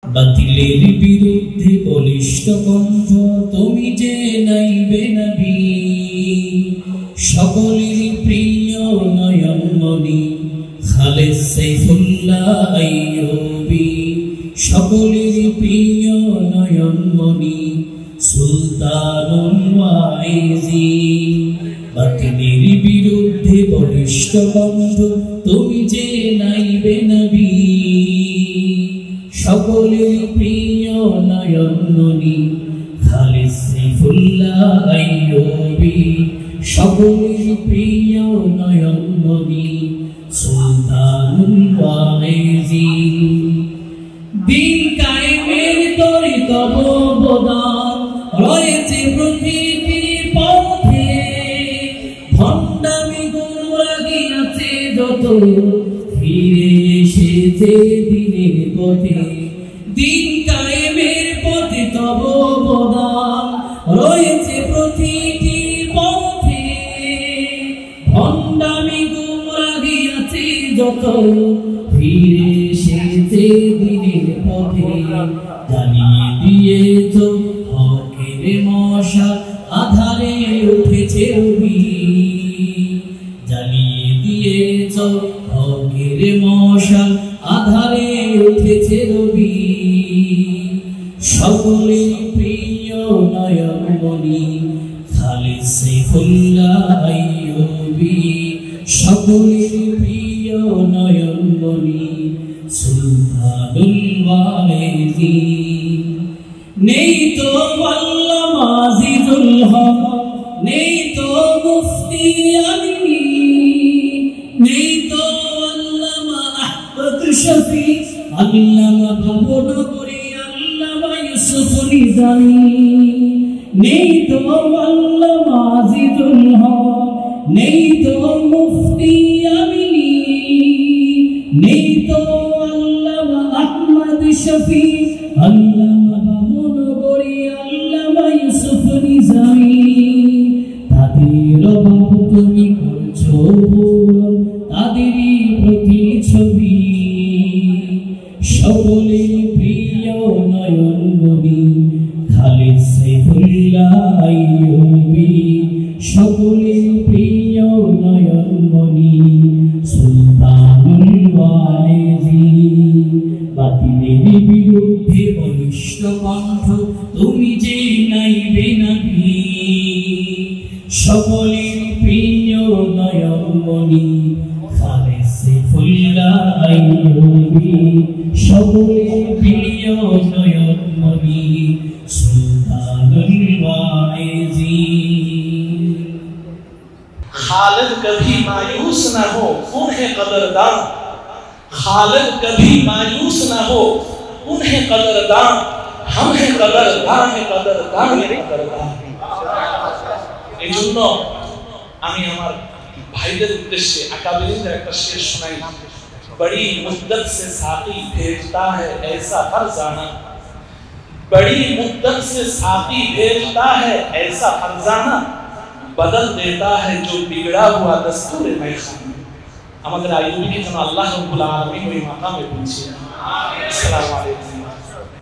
বাতিলের বিরুদ্ধে বলিষ্ঠ কণ্ঠ তুমি যে নাইবে নবী, সকলের প্রিয় নয়নমণি খালেদ সাইফুল্লাহ আইয়ুবী, সকলের প্রিয় নয়নমণি সুলতানুল ওয়াইজি। বাতিলের বিরুদ্ধে বলিষ্ঠ কণ্ঠ তুমি যে নাইবে নবী, সকলের প্রিয় নয়নমণি খালেদ সাইফুল্লাহ আইয়ুবী, সকলের প্রিয় নয়নমণি সুলতানুল ওয়াইজি। দিন কায়েমের তরে তব অবদান রয়েছে প্রতিটি পথে, ভণ্ডামি গোমরাহি আছে যত ফিরে এসেছে দিনের পথে। দিন কায়েমের পথে তব অবদান রয়েছে প্রতিটি পথে, ভণ্ডামি গোমরাহি আছে যত ফিরে এসেছে দিনের পথে। জ্বালিয়ে দিয়েছ হকের মশাল আধারে উঠেছে রবি, জ্বালিয়ে দিয়েছ হকের মশাল আধারে উঠেছে রবি। সকলের প্রিয় নয়নমণি খালেদ সাইফুল্লাহ আইয়ুবী, সকলের প্রিয় নয়নমণি সুলতানুল ওয়াইজি। নেই তো আল্লামা আজিজুল হক, নেই তো মুফতি আমিনী, নেই তো আল্লামা আহমদ শফি, আল্লামা ভবনগরী, আল্লামা ইউসুফ নিজামী। নেই তো আল্লামা আজিজুল হক, নেই তো মুফতি আমিনী, নেই তো আল্লামা আহমদ শফি, আল্লামা ভবনগরী, আল্লামা ইউসুফ নিজামী। তাদের অভাব তুমি করছো পূরণ, তাদেরই প্রতিচ্ছবি। সকলের প্রিয় নয়নমণি খালেদ সাইফুল্লাহ আইয়ুবী, সকলের প্রিয় নয়নমণি সুলতানুল ওয়াইজি। বাতিলের বিরুদ্ধে বলিষ্ঠ কণ্ঠ তুমি যে নাইবে নবী, সকলের প্রিয় নয়নমণি খালেদ সাইফুল্লাহ আইয়ুবী, সকলের প্রিয় নয়নমণি সুলতানুল ওয়াইজি। खालिद कभी मायूस न हो उन्हें कदरदान, खालिद कभी मायूस न हो उन्हें कदरदान, हम हैं कदरदान, कदरदान कदरदान। এই জন্য আমি আমার ভাইদের উদ্দেশ্যে আকাবিরিনদের একটা শের শোনাই। बड़ी मुद्दत से साकी भेजता है ऐसा फरजाना, बड़ी मुद्दत से साकी भेजता है ऐसा फरजाना, बदल देता है जो बिगड़ा हुआ दस्तूर मैखाना। আমাদের আইয়ুবীকে যেন আল্লাহ রাব্বুল আলামিন ওই মাকামে পৌঁছে। আসসালামু আলাইকুম।